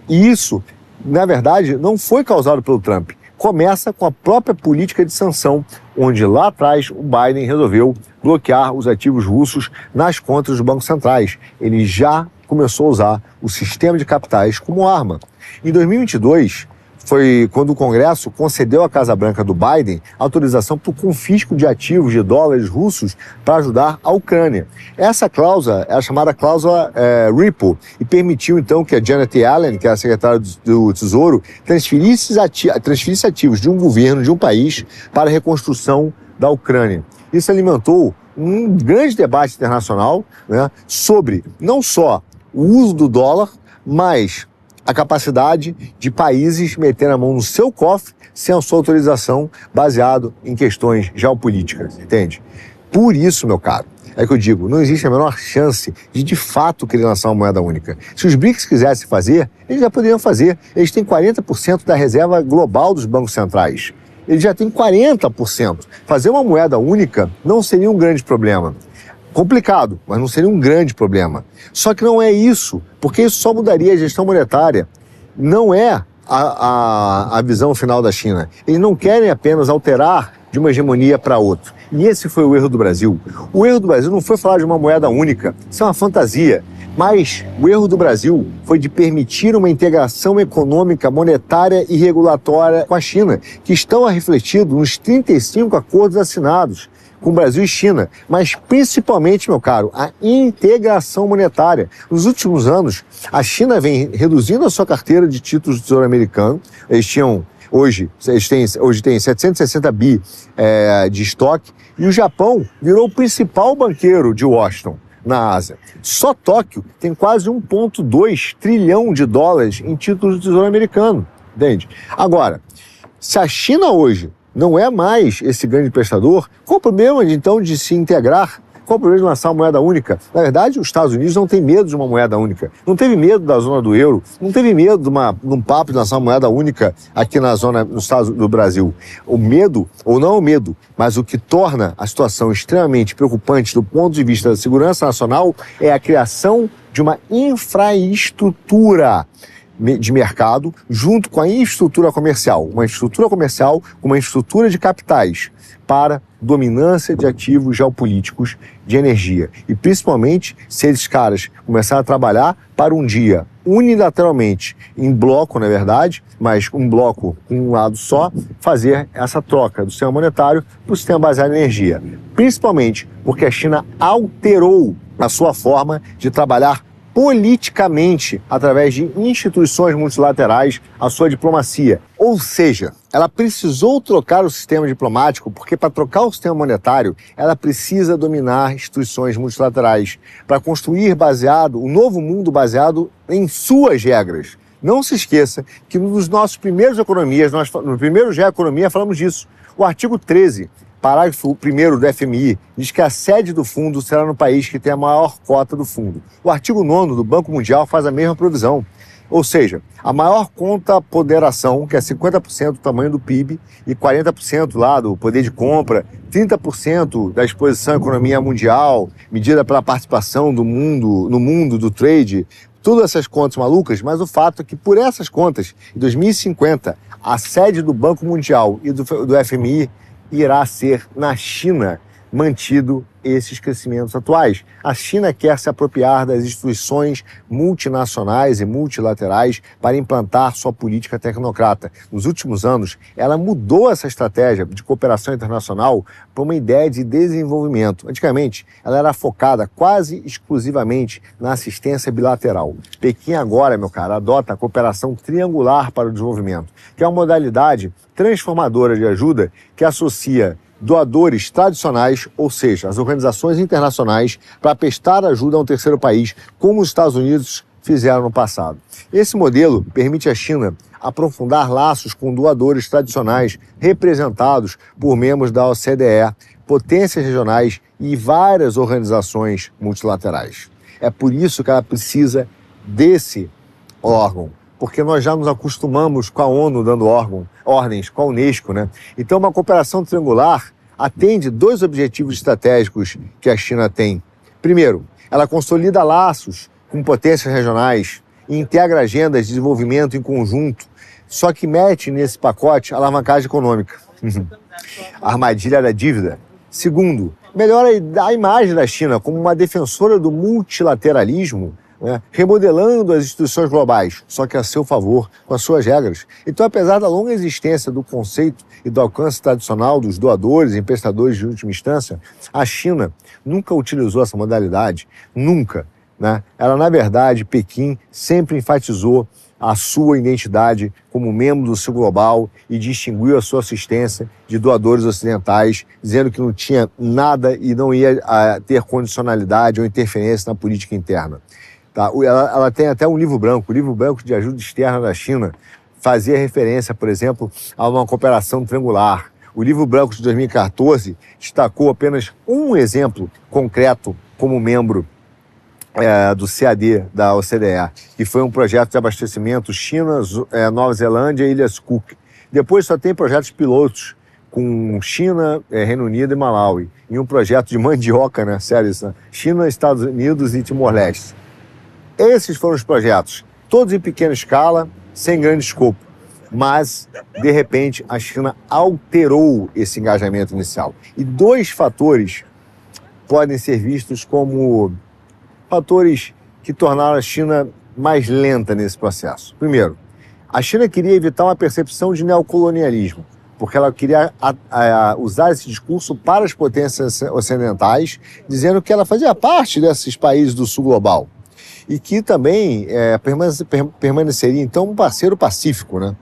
E isso, na verdade, não foi causado pelo Trump. Começa com a própria política de sanção, onde lá atrás o Biden resolveu bloquear os ativos russos nas contas dos bancos centrais. Ele já começou a usar o sistema de capitais como arma. Em 2022, foi quando o Congresso concedeu à Casa Branca do Biden autorização para o confisco de ativos de dólares russos para ajudar a Ucrânia. Essa cláusula é a chamada cláusula Ripple e permitiu então que a Janet Yellen, que é a secretária do Tesouro, transferisse ativos de um governo, de um país, para a reconstrução da Ucrânia. Isso alimentou um grande debate internacional, né, sobre não só o uso do dólar, mas a capacidade de países meterem a mão no seu cofre sem a sua autorização, baseado em questões geopolíticas, entende? Por isso, meu caro, é que eu digo, não existe a menor chance de fato querer lançar uma moeda única. Se os BRICS quisessem fazer, eles já poderiam fazer. Eles têm 40% da reserva global dos bancos centrais. Eles já têm 40%. Fazer uma moeda única não seria um grande problema. Complicado, mas não seria um grande problema. Só que não é isso, porque isso só mudaria a gestão monetária. Não é a visão final da China. Eles não querem apenas alterar de uma hegemonia para outra. E esse foi o erro do Brasil. O erro do Brasil não foi falar de uma moeda única, isso é uma fantasia. Mas o erro do Brasil foi de permitir uma integração econômica, monetária e regulatória com a China, que estão refletidos nos 35 acordos assinados com Brasil e China, mas principalmente, meu caro, a integração monetária. Nos últimos anos, a China vem reduzindo a sua carteira de títulos do Tesouro americano. Hoje tem 760 bi de estoque, e o Japão virou o principal banqueiro de Washington na Ásia. Só Tóquio tem quase 1,2 trilhão de dólares em títulos do Tesouro americano, entende? Agora, se a China hoje não é mais esse grande prestador, qual o problema, então, de se integrar? Qual o problema de lançar uma moeda única? Na verdade, os Estados Unidos não têm medo de uma moeda única. Não teve medo da zona do euro, não teve medo de um papo de lançar uma moeda única aqui na zona no estado do Brasil. O medo, ou não o medo, mas o que torna a situação extremamente preocupante do ponto de vista da segurança nacional é a criação de uma infraestrutura de mercado junto com a infraestrutura comercial. Uma infraestrutura comercial com uma infraestrutura de capitais para dominância de ativos geopolíticos de energia. E principalmente se esses caras começarem a trabalhar para um dia unilateralmente, em bloco, na verdade, mas um bloco com um lado só, fazer essa troca do sistema monetário para o sistema baseado em energia. Principalmente porque a China alterou a sua forma de trabalhar politicamente, através de instituições multilaterais, a sua diplomacia. Ou seja, ela precisou trocar o sistema diplomático, porque para trocar o sistema monetário, ela precisa dominar instituições multilaterais, para construir um novo mundo baseado em suas regras. Não se esqueça que nos nossos primeiros economias, no primeiro GE Economia, falamos disso. O artigo 13, parágrafo 1º do FMI, diz que a sede do fundo será no país que tem a maior cota do fundo. O artigo 9º do Banco Mundial faz a mesma provisão. Ou seja, a maior contraponderação, que é 50% do tamanho do PIB e 40% lá do poder de compra, 30% da exposição à economia mundial, medida pela participação no mundo do trade, todas essas contas malucas, mas o fato é que por essas contas, em 2050, a sede do Banco Mundial e do FMI irá ser na China, mantido esses crescimentos atuais. A China quer se apropriar das instituições multinacionais e multilaterais para implantar sua política tecnocrata. Nos últimos anos, ela mudou essa estratégia de cooperação internacional para uma ideia de desenvolvimento. Antigamente, ela era focada quase exclusivamente na assistência bilateral. Pequim agora, meu cara, adota a cooperação triangular para o desenvolvimento, que é uma modalidade transformadora de ajuda que associa doadores tradicionais, ou seja, as organizações internacionais, para prestar ajuda a um terceiro país, como os Estados Unidos fizeram no passado. Esse modelo permite à China aprofundar laços com doadores tradicionais representados por membros da OCDE, potências regionais e várias organizações multilaterais. É por isso que ela precisa desse órgão, porque nós já nos acostumamos com a ONU dando ordens, com a Unesco, né? Então, uma cooperação triangular atende dois objetivos estratégicos que a China tem. Primeiro, ela consolida laços com potências regionais e integra agendas de desenvolvimento em conjunto, só que mete nesse pacote a alavancagem econômica. A armadilha da dívida. Segundo, melhora a imagem da China como uma defensora do multilateralismo, né, remodelando as instituições globais, só que a seu favor, com as suas regras. Então, apesar da longa existência do conceito e do alcance tradicional dos doadores e emprestadores de última instância, a China nunca utilizou essa modalidade, nunca. Né? Ela, na verdade, Pequim sempre enfatizou a sua identidade como membro do Sul Global e distinguiu a sua assistência de doadores ocidentais, dizendo que não tinha nada e não ia ter condicionalidade ou interferência na política interna. Tá? Ela tem até um livro branco, o livro branco de ajuda externa da China, fazia referência, por exemplo, a uma cooperação triangular. O livro branco de 2014 destacou apenas um exemplo concreto como membro do CAD da OCDE, que foi um projeto de abastecimento China, Nova Zelândia e Ilhas Cook. Depois só tem projetos pilotos com China, Reino Unido e Malawi, e um projeto de mandioca, né? Sério isso, né? China, Estados Unidos e Timor-Leste. Esses foram os projetos, todos em pequena escala, sem grande escopo. Mas, de repente, a China alterou esse engajamento inicial. E dois fatores podem ser vistos como fatores que tornaram a China mais lenta nesse processo. Primeiro, a China queria evitar uma percepção de neocolonialismo, porque ela queria usar esse discurso para as potências ocidentais, dizendo que ela fazia parte desses países do sul global. E que também permaneceria, então, um parceiro pacífico, né?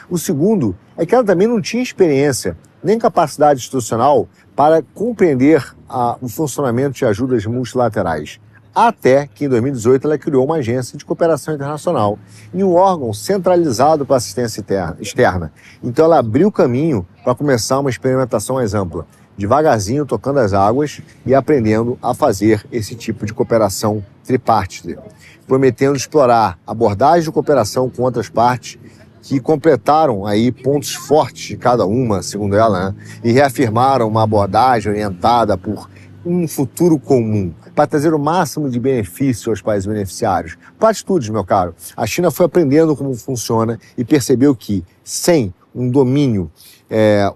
O segundo é que ela também não tinha experiência nem capacidade institucional para compreender o funcionamento de ajudas multilaterais. Até que, em 2018, ela criou uma agência de cooperação internacional e um órgão centralizado para assistência externa. Então, ela abriu caminho para começar uma experimentação mais ampla, devagarzinho, tocando as águas e aprendendo a fazer esse tipo de cooperação tripartite, prometendo explorar abordagens de cooperação com outras partes que completaram aí pontos fortes de cada uma, segundo ela, né? E reafirmaram uma abordagem orientada por um futuro comum, para trazer o máximo de benefício aos países beneficiários. Platitudes, meu caro. A China foi aprendendo como funciona e percebeu que, sem um domínio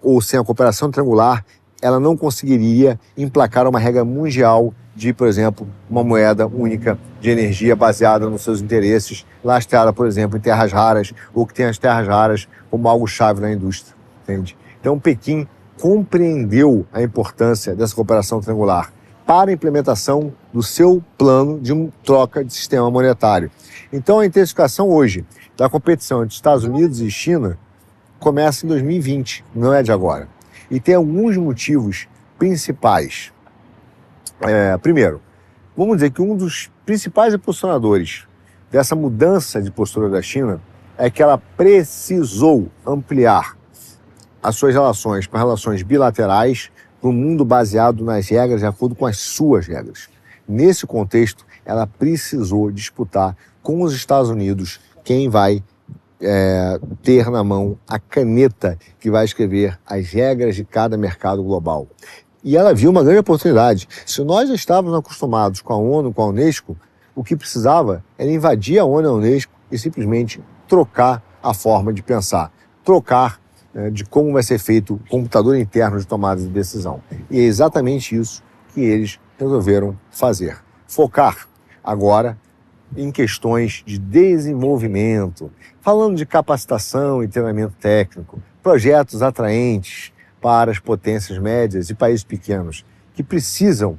ou sem a cooperação triangular, ela não conseguiria emplacar uma regra mundial de, por exemplo, uma moeda única de energia baseada nos seus interesses, lastreada, por exemplo, em terras raras, ou que tem as terras raras como algo chave na indústria. Entende? Então, Pequim compreendeu a importância dessa cooperação triangular para a implementação do seu plano de troca de sistema monetário. Então, a intensificação hoje da competição entre Estados Unidos e China começa em 2020, não é de agora. E tem alguns motivos principais. Primeiro, vamos dizer que um dos principais impulsionadores dessa mudança de postura da China é que ela precisou ampliar as suas relações para relações bilaterais para um mundo baseado nas regras de acordo com as suas regras. Nesse contexto, ela precisou disputar com os Estados Unidos quem vai ter na mão a caneta que vai escrever as regras de cada mercado global. E ela viu uma grande oportunidade. Se nós já estávamos acostumados com a ONU, com a Unesco, o que precisava era invadir a ONU e a Unesco e simplesmente trocar a forma de pensar, trocar de como vai ser feito o computador interno de tomada de decisão. E é exatamente isso que eles resolveram fazer. Focar agora em questões de desenvolvimento, falando de capacitação e treinamento técnico, projetos atraentes para as potências médias e países pequenos que precisam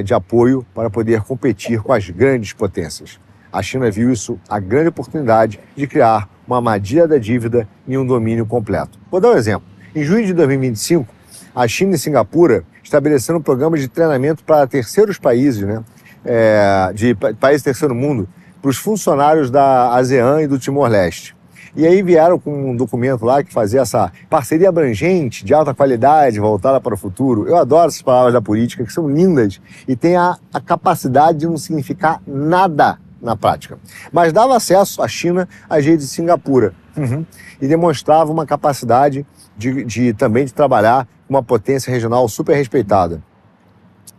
de apoio para poder competir com as grandes potências. A China viu isso a grande oportunidade de criar uma armadilha da dívida em um domínio completo. Vou dar um exemplo. Em junho de 2025, a China e Singapura estabeleceram um programa de treinamento para terceiros países, de países terceiro mundo, para os funcionários da ASEAN e do Timor-Leste. E aí vieram com um documento lá que fazia essa parceria abrangente, de alta qualidade, voltada para o futuro. Eu adoro essas palavras da política, que são lindas e têm a capacidade de não significar nada na prática. Mas dava acesso à China às redes de Singapura e demonstrava uma capacidade também de trabalhar com uma potência regional super respeitada.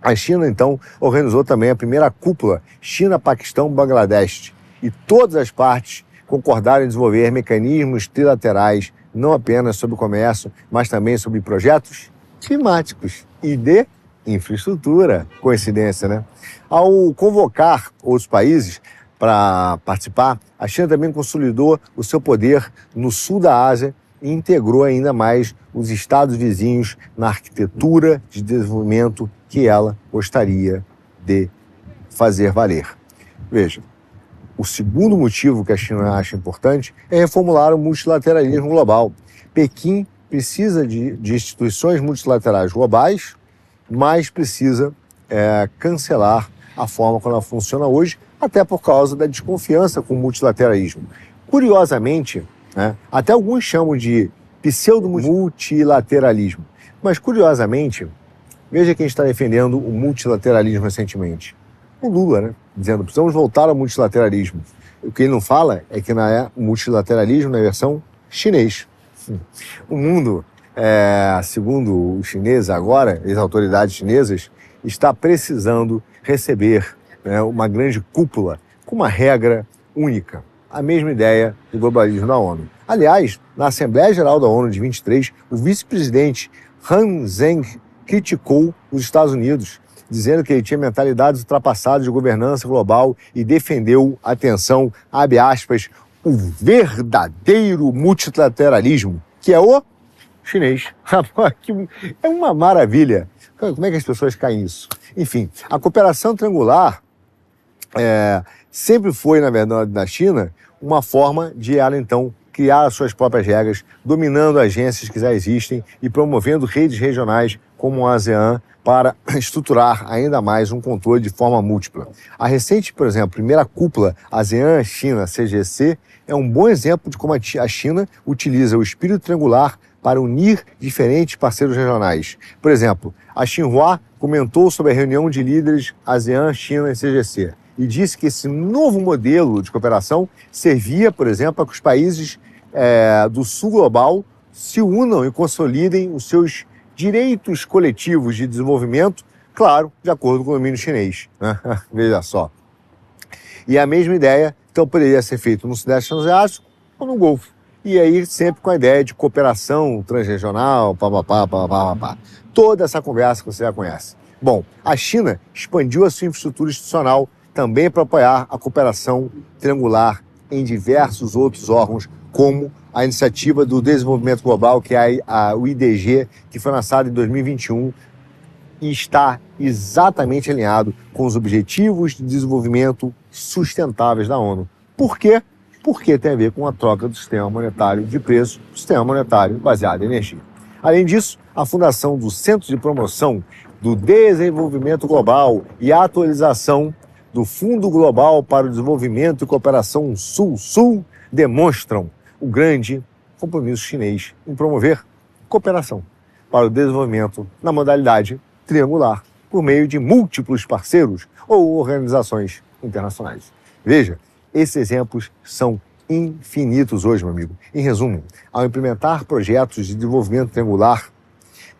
A China, então, organizou também a primeira cúpula China-Paquistão-Bangladesh e todas as partes concordaram em desenvolver mecanismos trilaterais, não apenas sobre o comércio, mas também sobre projetos climáticos e de infraestrutura. Coincidência, né? Ao convocar outros países para participar, a China também consolidou o seu poder no sul da Ásia e integrou ainda mais os estados vizinhos na arquitetura de desenvolvimento que ela gostaria de fazer valer. Veja, o segundo motivo que a China acha importante é reformular o multilateralismo global. Pequim precisa de instituições multilaterais globais, mas precisa cancelar a forma como ela funciona hoje, até por causa da desconfiança com o multilateralismo. Curiosamente, até alguns chamam de pseudo-multilateralismo, mas curiosamente, veja quem está defendendo o multilateralismo recentemente. O Lula, dizendo que precisamos voltar ao multilateralismo. O que ele não fala é que não é multilateralismo na versão chinês. O mundo, segundo os chineses agora, as autoridades chinesas, está precisando receber uma grande cúpula com uma regra única. A mesma ideia do globalismo da ONU. Aliás, na Assembleia Geral da ONU de 23, o vice-presidente Han Zheng criticou os Estados Unidos, dizendo que ele tinha mentalidades ultrapassadas de governança global e defendeu, atenção, abre aspas, o verdadeiro multilateralismo, que é o chinês. É uma maravilha. Como é que as pessoas caem nisso? Enfim, a cooperação triangular sempre foi, na verdade, na China, uma forma de ela, então, criar as suas próprias regras, dominando agências que já existem e promovendo redes regionais como a ASEAN para estruturar ainda mais um controle de forma múltipla. A recente, por exemplo, primeira cúpula ASEAN-China-CGC é um bom exemplo de como a China utiliza o espírito triangular para unir diferentes parceiros regionais. Por exemplo, a Xinhua comentou sobre a reunião de líderes ASEAN, China e CGC e disse que esse novo modelo de cooperação servia, por exemplo, para que os países do sul global se unam e consolidem os seus direitos coletivos de desenvolvimento, claro, de acordo com o domínio chinês. Veja só. E a mesma ideia, então, poderia ser feita no Sudeste Asiático ou no Golfo. E aí sempre com a ideia de cooperação transregional, toda essa conversa que você já conhece. Bom, a China expandiu a sua infraestrutura institucional também para apoiar a cooperação triangular em diversos outros órgãos, como a Iniciativa do Desenvolvimento Global, que é o IDG, que foi lançada em 2021 e está exatamente alinhado com os Objetivos de Desenvolvimento Sustentáveis da ONU. Por quê? Porque tem a ver com a troca do sistema monetário de preço para o sistema monetário baseado em energia. Além disso, a fundação do Centro de Promoção do Desenvolvimento Global e a atualização do Fundo Global para o Desenvolvimento e Cooperação Sul-Sul demonstram o grande compromisso chinês em promover cooperação para o desenvolvimento na modalidade triangular, por meio de múltiplos parceiros ou organizações internacionais. Veja Esses exemplos são infinitos hoje, meu amigo. Em resumo, ao implementar projetos de desenvolvimento triangular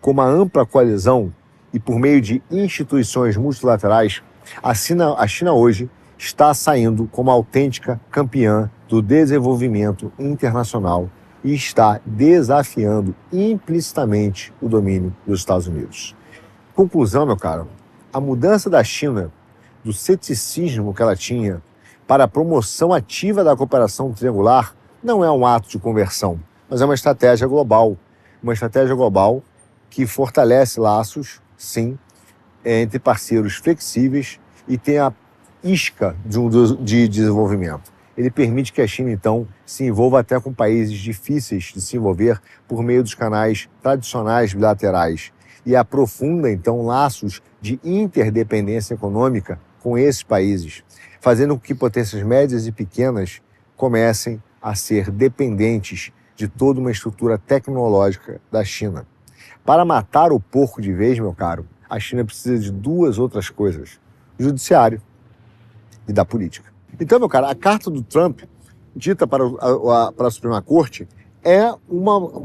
com uma ampla coalizão e por meio de instituições multilaterais, a China hoje está saindo como autêntica campeã do desenvolvimento internacional e está desafiando implicitamente o domínio dos Estados Unidos. Conclusão, meu caro, a mudança da China, do ceticismo que ela tinha para a promoção ativa da cooperação triangular, não é um ato de conversão, mas é uma estratégia global que fortalece laços, sim, entre parceiros flexíveis e tem a isca de desenvolvimento. Ele permite que a China, então, se envolva até com países difíceis de se envolver por meio dos canais tradicionais bilaterais e aprofunda, então, laços de interdependência econômica com esses países, fazendo com que potências médias e pequenas comecem a ser dependentes de toda uma estrutura tecnológica da China. Para matar o porco de vez, meu caro, a China precisa de duas outras coisas: do judiciário e da política. Então, meu caro, a carta do Trump, dita para a Suprema Corte,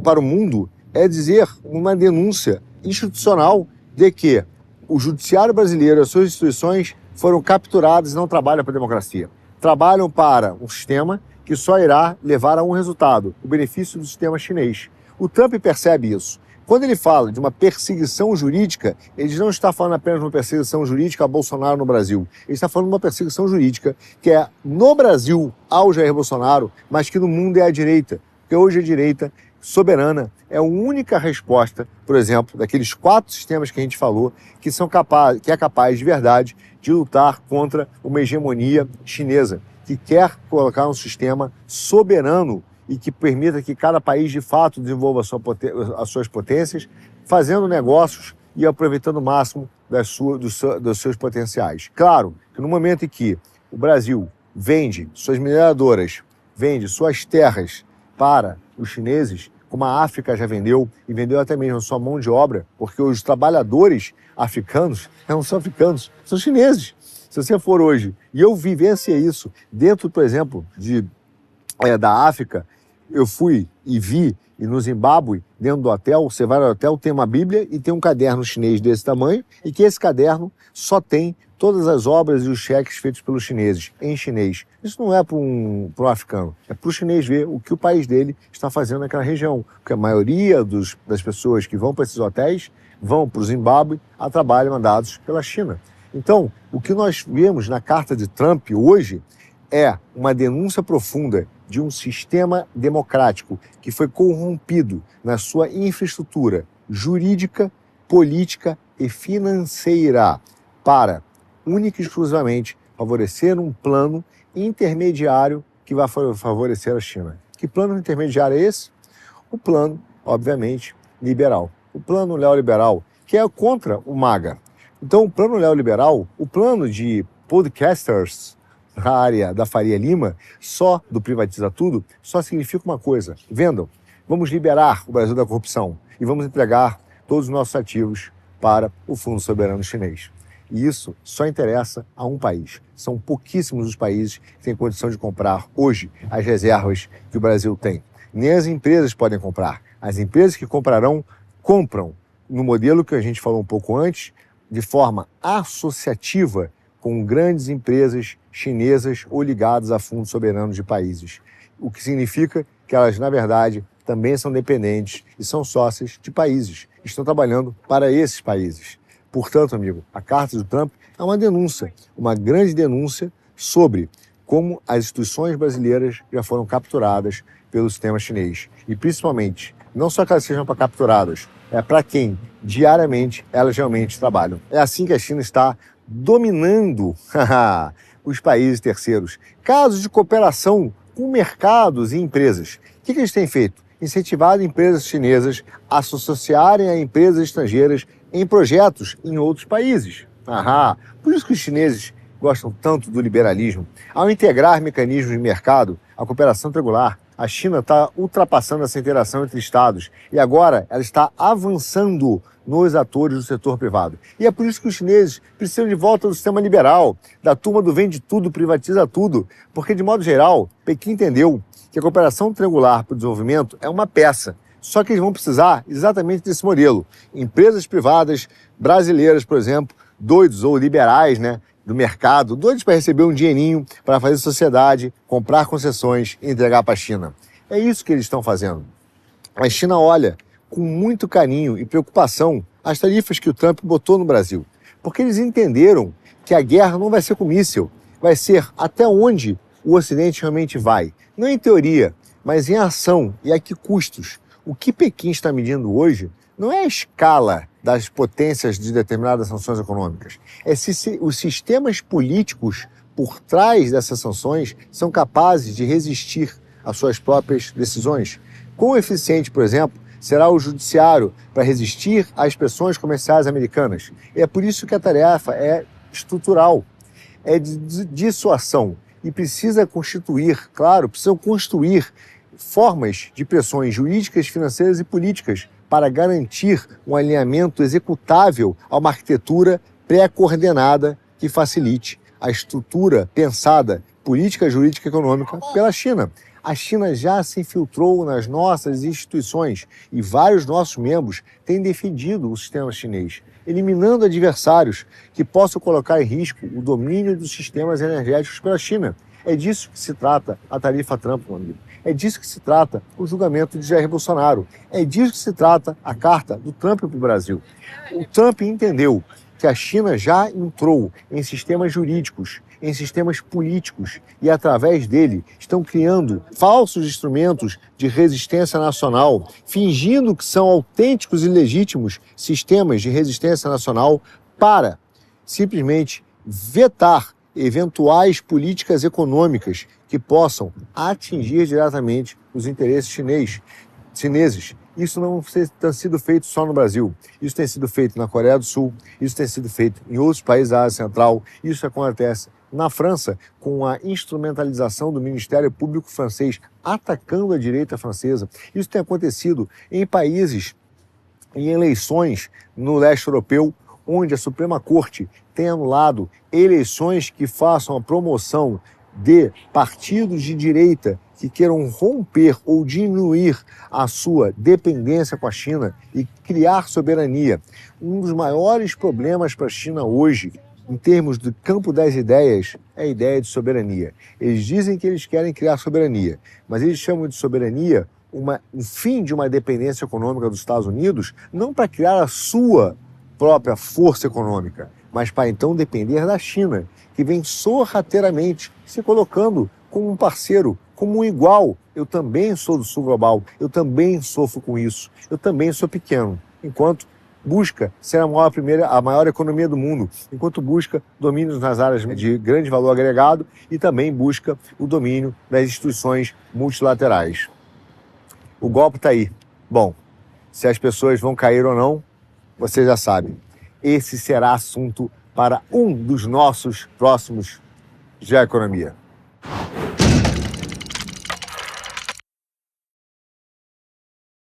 para o mundo, é dizer uma denúncia institucional de que o judiciário brasileiro e as suas instituições foram capturadas e não trabalham para a democracia. Trabalham para um sistema que só irá levar a um resultado: o benefício do sistema chinês. O Trump percebe isso. Quando ele fala de uma perseguição jurídica, ele não está falando apenas de uma perseguição jurídica a Bolsonaro no Brasil. Ele está falando de uma perseguição jurídica que é no Brasil ao Jair Bolsonaro, mas que no mundo é a direita. Porque hoje a direita soberana é a única resposta, por exemplo, daqueles 4 sistemas que a gente falou, que é capaz de verdade de lutar contra uma hegemonia chinesa, que quer colocar um sistema soberano e que permita que cada país, de fato, desenvolva as suas potências, fazendo negócios e aproveitando o máximo dos seus potenciais. Claro que no momento em que o Brasil vende suas mineradoras, vende suas terras para os chineses, como a África já vendeu, e vendeu até mesmo sua mão de obra, porque os trabalhadores africanos não são africanos, são chineses. Se você for hoje, e eu vivenciei isso dentro, por exemplo, da África, eu fui e vi, e no Zimbábue, dentro do hotel, você vai no hotel, tem uma Bíblia e tem um caderno chinês desse tamanho, e que esse caderno só tem todas as obras e os cheques feitos pelos chineses, em chinês. Isso não é para um africano, é para o chinês ver o que o país dele está fazendo naquela região, porque a maioria das pessoas que vão para esses hotéis vão para o Zimbábue a trabalho mandados pela China. Então, o que nós vemos na carta de Trump hoje é uma denúncia profunda de um sistema democrático que foi corrompido na sua infraestrutura jurídica, política e financeira para, única e exclusivamente, favorecer um plano intermediário que vai favorecer a China. Que plano intermediário é esse? O plano, obviamente, liberal. O plano neoliberal, que é contra o MAGA. Então, o plano neoliberal, o plano de podcasters na área da Faria Lima, só do Privatiza Tudo, só significa uma coisa: vendam, vamos liberar o Brasil da corrupção e vamos entregar todos os nossos ativos para o Fundo Soberano Chinês. E isso só interessa a um país. São pouquíssimos os países que têm condição de comprar hoje as reservas que o Brasil tem. Nem as empresas podem comprar. As empresas que comprarão, compram no modelo que a gente falou um pouco antes, de forma associativa com grandes empresas chinesas ou ligadas a fundos soberanos de países. O que significa que elas, na verdade, também são dependentes e são sócias de países. Estão trabalhando para esses países. Portanto, amigo, a carta do Trump é uma denúncia, uma grande denúncia sobre como as instituições brasileiras já foram capturadas pelo sistema chinês. E, principalmente, não só que elas sejam capturadas, é para quem diariamente elas realmente trabalham. É assim que a China está dominando os países terceiros. Casos de cooperação com mercados e empresas. O que eles têm feito? Incentivado empresas chinesas a se associarem a empresas estrangeiras em projetos em outros países. Por isso que os chineses gostam tanto do liberalismo. Ao integrar mecanismos de mercado, a cooperação triangular A China está ultrapassando essa interação entre estados e agora ela está avançando nos atores do setor privado. E é por isso que os chineses precisam de volta do sistema liberal, da turma do vende tudo, privatiza tudo, porque, de modo geral, Pequim entendeu que a cooperação triangular para o desenvolvimento é uma peça. Só que eles vão precisar exatamente desse modelo. Empresas privadas brasileiras, por exemplo, doidos ou liberais, né, do mercado, doidos para receber um dinheirinho para fazer sociedade, comprar concessões e entregar para a China. É isso que eles estão fazendo. A China olha com muito carinho e preocupação as tarifas que o Trump botou no Brasil, porque eles entenderam que a guerra não vai ser com míssil, vai ser até onde o Ocidente realmente vai. Não em teoria, mas em ação e a que custos. O que Pequim está medindo hoje não é a escala das potências de determinadas sanções econômicas. É se os sistemas políticos por trás dessas sanções são capazes de resistir às suas próprias decisões. Quão eficiente, por exemplo, será o judiciário para resistir às pressões comerciais americanas? E é por isso que a tarefa é estrutural, é de dissuasão e precisa precisam construir formas de pressões jurídicas, financeiras e políticas para garantir um alinhamento executável a uma arquitetura pré-coordenada que facilite a estrutura pensada política, jurídica e econômica pela China. A China já se infiltrou nas nossas instituições e vários nossos membros têm defendido o sistema chinês, eliminando adversários que possam colocar em risco o domínio dos sistemas energéticos pela China. É disso que se trata a tarifa Trump, meu amigo. É disso que se trata o julgamento de Jair Bolsonaro. É disso que se trata a carta do Trump para o Brasil. O Trump entendeu que a China já entrou em sistemas jurídicos, em sistemas políticos e, através dele, estão criando falsos instrumentos de resistência nacional, fingindo que são autênticos e legítimos sistemas de resistência nacional para simplesmente vetar eventuais políticas econômicas que possam atingir diretamente os interesses chineses. Isso não tem sido feito só no Brasil. Isso tem sido feito na Coreia do Sul, isso tem sido feito em outros países da Ásia Central, isso acontece na França, com a instrumentalização do Ministério Público francês atacando a direita francesa. Isso tem acontecido em países, em eleições no leste europeu, onde a Suprema Corte tem anulado eleições que façam a promoção de partidos de direita que queiram romper ou diminuir a sua dependência com a China e criar soberania. Um dos maiores problemas para a China hoje, em termos do campo das ideias, é a ideia de soberania. Eles dizem que eles querem criar soberania, mas eles chamam de soberania o fim de uma dependência econômica dos Estados Unidos, não para criar a sua própria força econômica, mas para então depender da China, que vem sorrateiramente se colocando como um parceiro, como um igual. Eu também sou do sul global, eu também sofro com isso, eu também sou pequeno, enquanto busca ser a maior economia do mundo, enquanto busca domínios nas áreas de grande valor agregado e também busca o domínio das instituições multilaterais. O golpe está aí. Bom, se as pessoas vão cair ou não, você já sabe. Esse será assunto para um dos nossos próximos GE Economia.